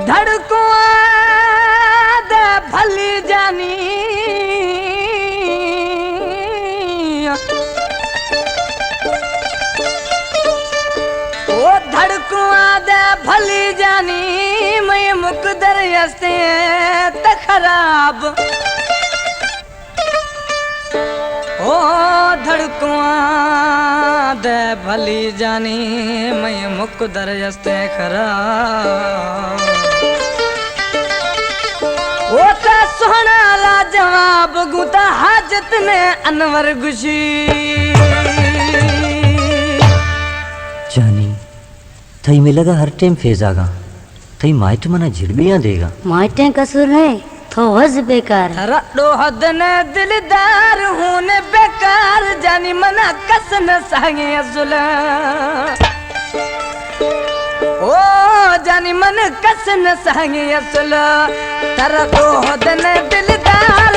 धड़को दे भली जानी ओ धड़को दे भली जानी मैं मुकदर यस्ते त खराब ओ धड़को दे भली जानी मैं मुकदर यस्ते खराब ओ ता सोहना ला जवाब गुता हाजत ने अनवर गुशी जानी थई में लगा हर टाइम फेजागा थई माइट मना झिड़बियां देगा माइटें कसूर है तो वज बेकार रडो हद ने दिलदार हूं ने बेकार जानी मना कसन सांगे अजुला ओ जानी मन कसन सांगे अजुला तरडो हद ने दिलदार